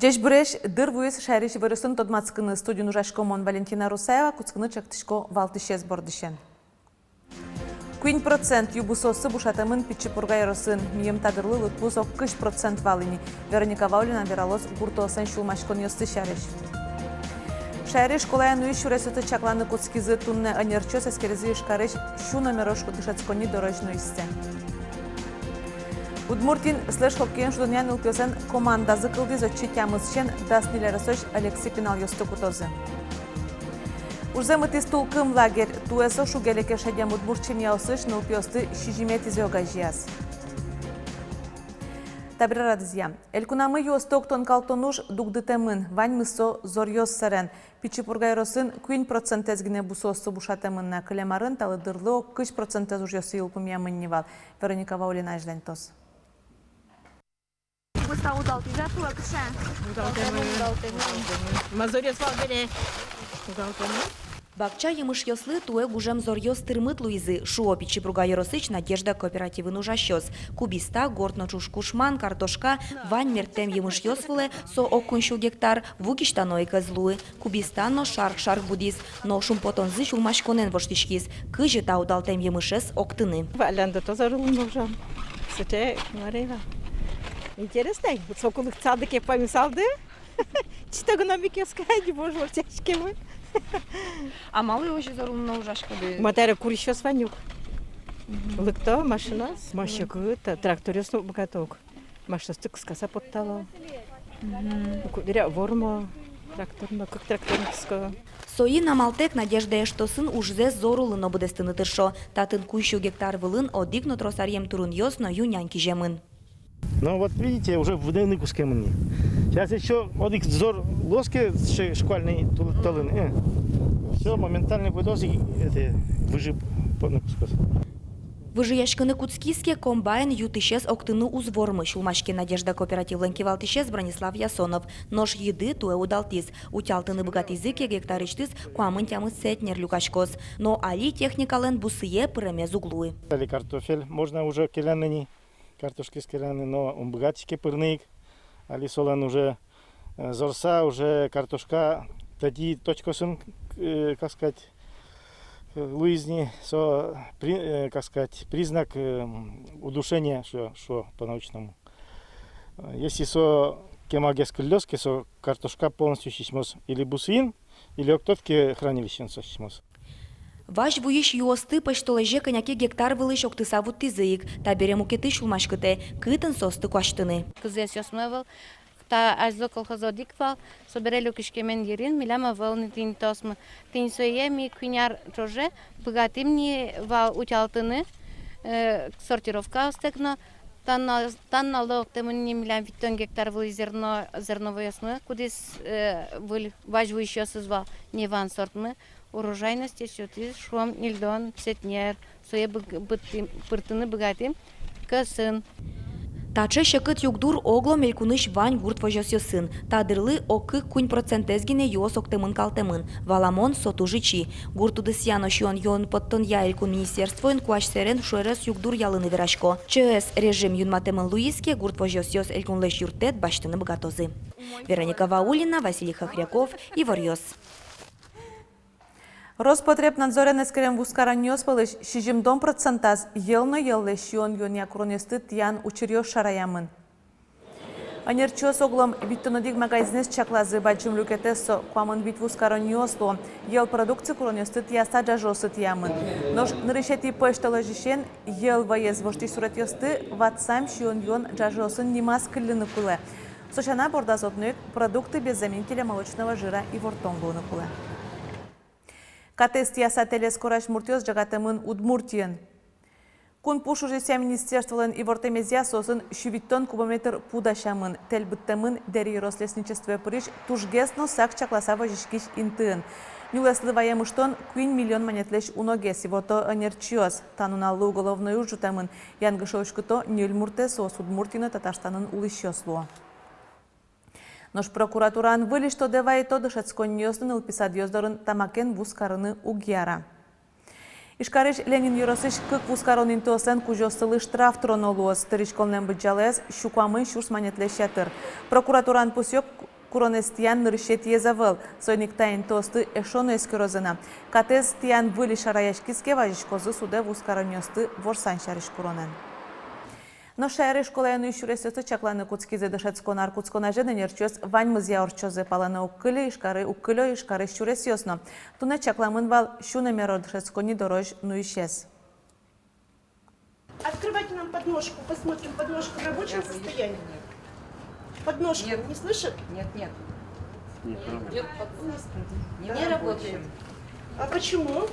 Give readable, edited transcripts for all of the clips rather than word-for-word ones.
Жеш бүреш дыр вуес шәреш вырысын тодмацкыны студию нужашкомон Валентина Русаева куцкыны чактышко валтышез бордышен. 10% юбусосы бушатамын питчепурга ярысын мием тадырлы лытпус 40% валыни. Вероника Ваулина вералос гуртосан шулмашкон ёсты шәреш. Шәреш колаян уйш уресыты чакланы куцкизы тунне анерчос эскерези ишкареш шу номерошку дышацкони дорожную истен. Удмуртин слэш хоккейн шудунян ылпёсен команда зыкылды зачитямызчен даснилересоч Алексей Пинал ёсты кутозы. Ужземыт истулкым лагерь туэсо шугелеке шадям удмуртчин яусыш нылпёсты шижимет изёгажияс. Табрара дызья. Элькунамы ёстоктон калтонуш дугдытемын, вань мысо зорьёс сарен. Пичипургайросын 10% ezgine бусосы бушатемынна кылемарын талыдырлы 40% уж ёсы йылпымьямын невал. Вероника Ваулина ажлентос. Бакча емыш ёслы туэ гужем зорьёс тырмыт луизы. Шуо Пичипурга яросыч Надежда кооперативы нужащёс. Кубиста, гортно чушкушман, картошка, вань мертем емыш ёсвылы, со окунщу гектар, вукиштаной козлуы. Кубистано шарк будис, но шумпотонзы шулмашконен воштишкис. Кыжы таудалтем емышес октыны. Валянда тоже рулнужа. Сете, Марина. Интересно, вот соколых цадык я помесалды. Чисто гномики сказать, боже, вот тяжкие мы. А малый уже зарулно ужашка. Матера курища сванюк. Лыкто, машина, машина, тракторист богаток. Машина стык скаса подтала. Кудыря ворма, тракторна, как тракторническая. Сои намалтек Надежда эштосын ужзе зорулын обыдестыны тыршо. Татын куйшу гектар вылын одикно тросарьем турун ёсно юнянки жемын. Ну вот видите, уже выданы куски мне. Сейчас еще одик зор лоски школьный толын. Все, моментально выдосы выжип по куску. Выжияшкыны куцкиске комбайн ютышес октыны узвормы. Шулмашки Надежда кооперативлен кивалтышес Бронислав Ясонов. Нож еды туэ удалтис. Утялтыны богатызыке гектарыштыз куамын тямыз сетнер люкашкос. Но али техникален бусые пыремез углуы. Картофель можно уже келяныни. Картошки скеляны, но он богатский пырник, али солен уже зорса, уже картошка, тади точка сын, как сказать, луизни, как сказать, признак удушения, что по-научному. Если со кемагес клёски, со картошка полностью чисмос или бусин, или октовки хранилищен со чисмос. Ваш вуиш юосты паштолеже коняки гектар вылыш октысавут тизыик, табере мукеты шулмашкыте, кытын состы куаштыны. Кызес ясмывал, та азо колхозодиквал, соберели кишкемен ерин, миляма волнитин тосмы. Тинсое ми квиняр троже, богатымни вал утялтыны, сортировка остекно, тан налог темыни милям виттон гектар выл зерновое ясмы, кудис ваш вуиш ясызвал неван сортмы, урожайности сюты шум нильдон сетнер суе пыртыны богатым кысын. Таче шекыт югдур огло мелькуныш вань гурт вожос сын. Тадырлы окы кунь процентезгине юос октемын калтемын. Валамон сотужичи. Гуртудыс яно шион йон подтон яэлькун министерствоен куаш серен шуэрес югдур ялыны верашко. ЧС режим юнматемын луиске гурт вожос элькун леш юртет баштыны богатозы. Вероника Ваулина, Василий Хохряков и Ворьос. Роспотребнадзорен эскерен вускаран ёспалыш шижимдон процентаз елно еллешион йоня кронесты тиян учерё шараямын. Анерчос оглом виттонодик магазинес чаклазы баджим люкетесо куамын вит вускаран ёсло ел продукции кронесты тияса джажосы тиямын. Нож нырышети пэшталожишен ел ваез вошти сурет ёсты ватсам шион йон джажосын нимас кыллыны кулы. Сошана бордазотных продукты без заменителя молочного жира и вортонгуны кулы. Катестия сателес кораш муртёс жагатымын Удмуртиен. Кун пушужеся министерстволен и вортемезия сосын 7 кубометр пудашамын, телбыттымын дери рослесничестве приш тужгесно сак чакласава жишкиш интын. Нюлеслы ваемыштон 1 миллион монетлеш уногес, вото анерчиос, тануналлы уголовной ужутамын, янгышошкуто нюльмурте сос Удмуртина Татарстанын улыщосло. Нож прокуратуран выли, что девай то дышецкон нёстын ылписад ёздорын тамакен вускарыны угьяра. Ишкарыш Ленин юросыш кык вускаронин тослен кужостылы штраф тронолуос, тырышколнен быджалес, щукуамын шурс манетлешятыр. Прокуратуран пусёк куронестиян нырщет езавыл, сойник тайын тосты эшону эскерозына. Катез тиян выли шараяшкиске важишкозы суде вускаронёсты ворсан шариш куронен. Но шайры школаяну ищуресёсы чакланы куцкизе дышецкона аркутскона жены нерчёс ваньмыз яорчозы паланы уккылы ишкары ищуресёсно. Туна чакламын вал шуна меро дышецкони дорож ну исчез. Открывайте нам подножку, посмотрим подножку в рабочем состоянии. Подножку, не слышит? Нет. Не работает. А почему?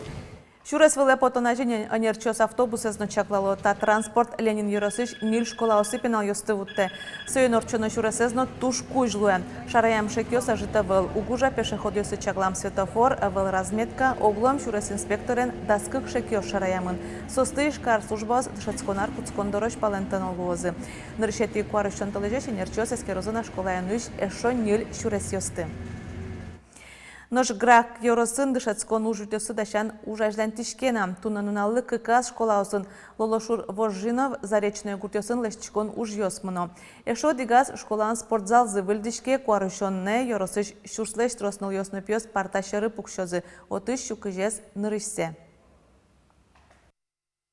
Шурес выле потонажин анерчос автобусы значаклало та транспорт Ленин Юросыч нил школа осыпинал ёстывутте. Сөйн орчоно шуресезно туш куйжлуен. Шараям шекёса житавыл. Угужа пешеход ёсы чаклам светофор, авыл разметка, оглом шурес инспекторен даскык шекёш шараямын. Состыш кар службас дышецконар куцкон дорож палентанол лозы. Ныршети куарышчон талежеш анерчос эскерозына школа януиш эшо нил шурес ёсты. Нож грак йоросын дышецкон ужутёсы дащан ужаждан тишкена. Тунануналлы кыкас школаусын Лолошур Вожжинов заречную гуртёсын лещикон уж ёсмыно. Эшо дигаз школан спортзал зывыльдишке куарышонне йоросыш шурслеш троснул ёсны пёс парташеры пукшозы. Отыш щукыжес нырышсе.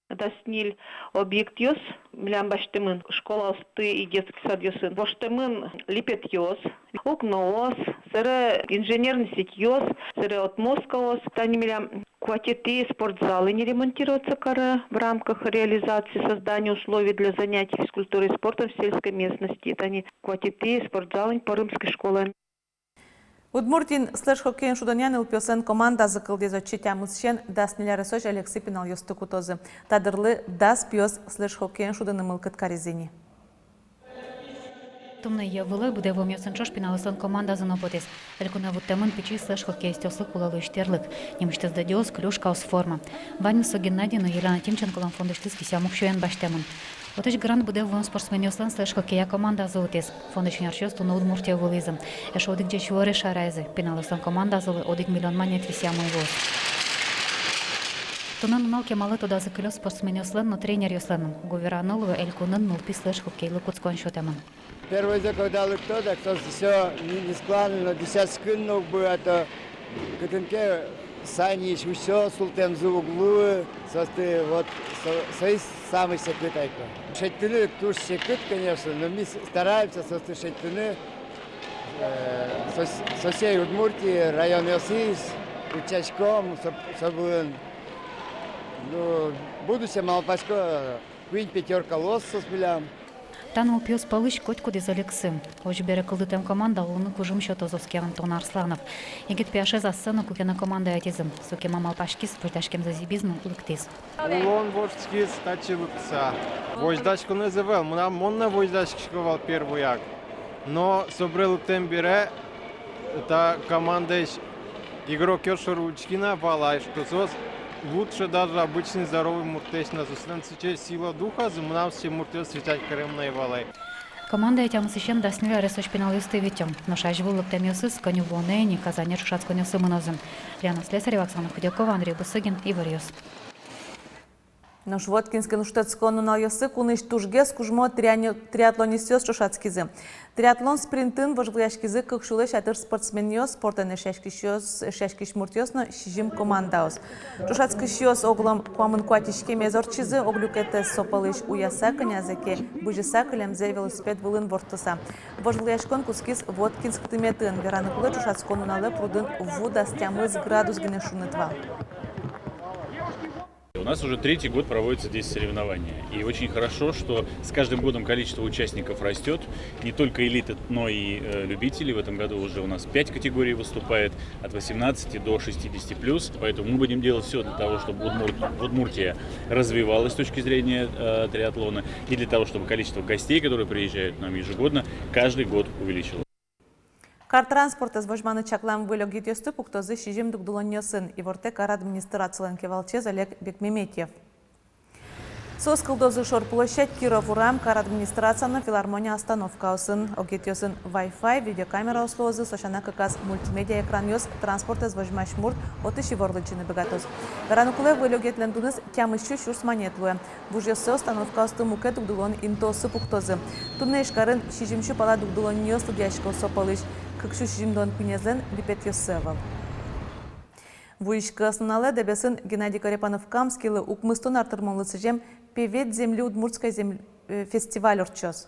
Дасниль объект ёс, милям баштымын, школа осты и детский сад ёсын. Баштымын липет ёс, окно ос, сыры инженерный сеть ёс, сыры от мозга ос. Тани милям квартеты спортзалы не ремонтируются кара в рамках реализации создания условий для занятий физкультурой и спортом в сельской местности. Тани квартеты спортзалы по рымской школе. Удмуртин слэш хоккейн шуданян илпёсэн команда зыкылдезо читямызшен дас неляресоч Алексей Пинал ёсты кутозы. Тадырлы дас пёс слэш хоккейн шуданым ылкыт каризини. Тумны явылы буде вомьёсын чош пиналысын команда занопотес. Элькуна вуттемын печи слэш хоккей стёслы кулалы иштерлык. Немыштез дадиос клюшка ос форма. Ванюсо Геннадий, но Елена Тимченко фондыштыз кисямук шуян баштемын. Отыш грант буде вон спортсменёслан слэш хоккея команда золотес. Фондыш ярчёс туна Удмуртия вылызым. Эш одик же чуары шарайзы. Пиналысын команда золы одик миллион манет висямой воз. Тунан уналке малы туда закылёс спортсменёслан, но тренер ёсланым. Гуверанолова Элькунын нулпи слэш хоккейлы куцкон шотемын. Первый закладал кто-то, кто все не складно, 10 скинул бы, это катынке санич, все, султем за углу, состы, вот, соис самый секретайка. Шейтыны, туш секрет, конечно, но мы стараемся состы шейтыны, со всей Удмуртии, район Йосис, учачком, собой, ну, будущее малопачко, квинь пятерка лос со смелям. Танул пьёс палыш котькуди залексым. Оч бере кылдытем команда луны кужым счёт Озовский Антон Арсланов. Егет пяше за сцену кукена команда ятизм. Суке мамал пашкис, пырташкем за зибизм лыктис. Улон вождскис тачи лыкса. Вождачку называл, монна вождачкивал первый як. Но собрал лыктем бере, та команда игрок Ёрша Ручкина валай, что сос лучше даже обычный здоровый муртеч на зустрече сила духа, замнам все муртеч встречать каремной валай. Команда этим сещен даснили ресоч пеналисты витем. Но шажвул лыктемёсыз коню волнени казанер шацконёсы мынозым. Лена Слесарева, Оксана Худякова, Андрей Бусыгин и Варьёс. Но Швоткинский нуштецкон унал ёсы куныш тужгес кужмо триатлонистёс шушацкизы. Триатлон спринтын вожгляшкизы кыкшулы шатыр спортсмен ёс спортен шашкиш муртёсно шижим командаос. Шушацкиш ёс оглом куамын куатишке мезорчизы оглюкете сопалыш уяса конязеке бужиса кылемзе велосипед вылын вортыса. Вожгляшкон кускис Воткинск тыметын вераны кулы шушацкон уналы прудын вудастямыз градус генешунытва. У нас уже третий год проводятся здесь соревнования. И очень хорошо, что с каждым годом количество участников растет. Не только элита, но и любители. В этом году уже у нас 5 категорий выступает, от 18 до 60+. Поэтому мы будем делать все для того, чтобы Удмуртия развивалась с точки зрения триатлона. И для того, чтобы количество гостей, которые приезжают к нам ежегодно, каждый год увеличилось. Картранспорт из Вожманы чаклам вылёгит ёсты пуктозы шижим дугдулоньёсын и ворте кар администрациялан кевалчез Олег Бекмеметьев. Соскылдозы Шорплощадь, Киров урам, кар администрацияны филармония остановка осын, огетёсын Wi-Fi, видеокамера услозы, сошана какас мультимедиа экран ёс, транспорт из Вожмаш мурт, отыши ворлычины бегатоз. Гаранукуле вылёгет лендуныз тямыщу шурс монетлуе. Бужёсы остановка осты муке дугдулон интосы пуктозы. Тунне ишкарын шижимщу пала дугдулон ёс студияшкал сопалыш. кыкшу шижимдон пинезен липет йосевал. Вуишка основнале дебесин Геннадий Корепанов-Камскилы укмыстон артырмалысы жем Певет земли Удмуртской фестиваль орчос.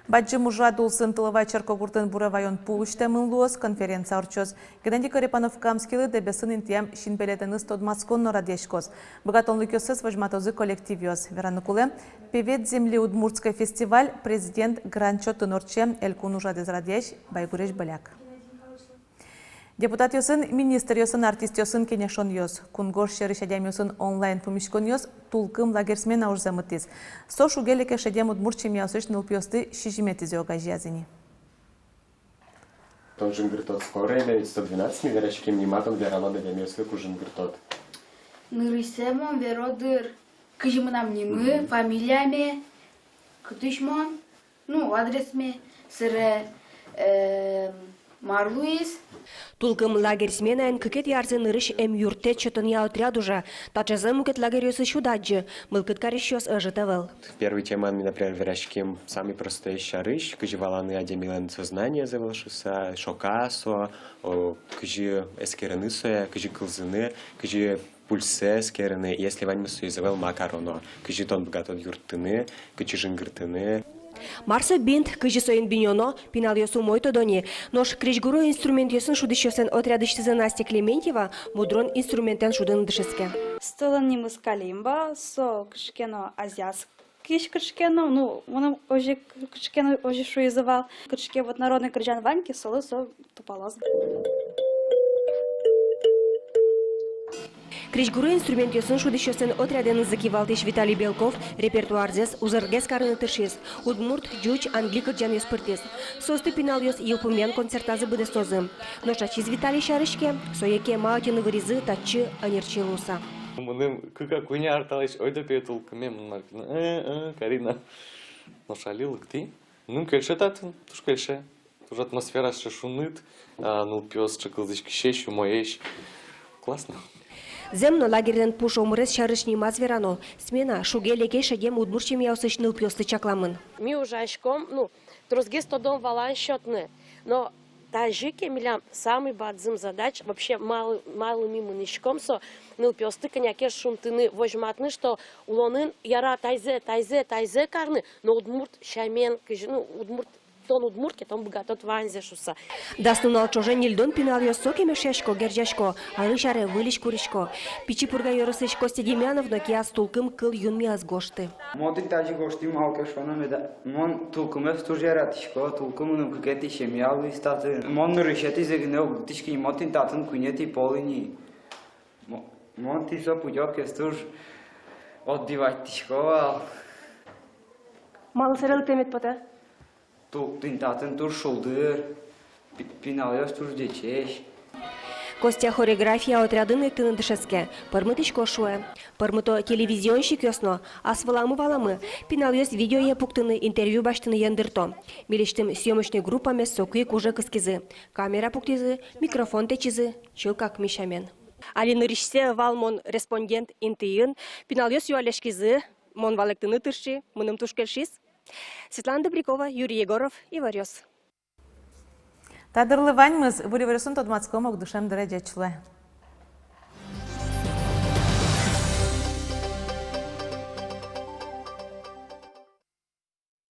Баджи мужа дулсын тылывай Черкогуртын буравайон пулышта мылуос конференция орчос. Геннадий Корепанов-Камскилы дебесин интиям шинбелетеныз тодмаскон норадешкос. Богатонлы кёсыз вожматозы коллективиос. Веранукуле Певет земли Удмуртской фестиваль президент Гранчо Тынорче Элькун ужа дезрадеш байгуреш боляк. Депутат йосын, министр йосын, артист йосын кенешон йос. Кунгош шеришадям йосын онлайн помешкон йос, тулкым лагерсмен аурзамытыз. Со шугелике шадям удмурчим ясыш нылпьосты шижиметизи огажязини. Тон жингртот скоро имеет 112 верачким ниматом веранон девемесве кужингртот. Нырысемон веродыр кыжымынам нимы, фамилияме, кытышмон, адресме, сыре Марлуис. Тулкым лагерь сменаен кыкет ярзен ырыш эм юрте чотония отрядужа. Тачазы мукет лагерь ёсы шудаджи, мылкыт карещёс ожитавел. Первый тема, например, верачким самый простой шарыш, кыжи валаны адемилен сознание завелшуса, шокасо, кыжи эскеренысоя, кыжи кылзыны, кыжи пульсе скерены, если ваньмысу изавел макароно, кыжи тон богатон юртыны, кыжи жингыртыны. Марса бинт кыжы соин биньоно пинал йосу мойто дони. Нож крижгуру инструмент йосын шудыщосен отрядыштызы Настя Клементьева мудрон инструментен шудын дышеске. Столан не мускалимба, со кышкено азиатский кышкено, он уже кышкено уже шуизывал. Кышке вот народный крыжан Ваньки, соло со туполоз. Крижгуру инструмент йосын шудыщосен отряден закивалтыш Виталий Белков репертуарзес узыргес карыны тышес. Удмурт, джуч, англикы джан йос пыртес. Состы пинал йос елпумен концертазы быдестозы. Но шачиз Виталий шарышке, соеке маатины выризы тачы анерчилуса. Мыным кыка куйня арталыш ойда петулкыме мынак Карина ношалилык ти. Мыным кельше татын, туш кельше. Туш атмосфера шашуныт, пёс чыкылдыш кишеш, моеш. Классно. Земно лагерден пуш омырес шарышни мазверано. Смена шугелеке шадем удмурчим яусыш нылпёсты чакламын. Ми ужашком, трозгес тодом валан счетны. Но тажике милям самый бадзым задач вообще малыми мынышком со нылпёсты коняке шунтыны вожматны, что улонын яра тайзе карны, но удмурт шамен, удмурт тон удмуртке, тон богатот ванзе шуса. Даснунал чоже нильдон пинал йосоке мешешко, герджашко, арышаре вылиш куришко. Пичи пурга йорысыш Костя Демьяновна киас тулкым кыл юнми аз гошты. Моди таджи гошти малка шона меда. Мон тулкым эв стужератишко, тулкым ну кукети шемял истаты. Мон нырышети зегнел тишки мотин татын кунети полини. Мон ти со пудёк стуж отдивайтишко. Мал сырыл темет пота. Тинтатын тур шулдыр, пиналёс тур дечеш. Костя хореография отрядын эктынын дышеске. Пырмытыш кошуэ. Пырмыто телевизионщик ёсно. Асваламы валамы. Пиналёс видео епуктыны интервью баштыны яндырто. Милиштым съемочный группаме сокык уже кыскизы. Камера пуктизы, микрофон течизы. Чыл как мишамен. Алины ришсе валмон респондент интыйын. Пиналёс юалешкизы. Мон валектыны тырши. Мыным тушкельшис. Светлана Добрякова, Юрий Егоров, Иварёс. Тадырлы ваньмыз, выреварюсын тодмацком огдушем дырежечлы.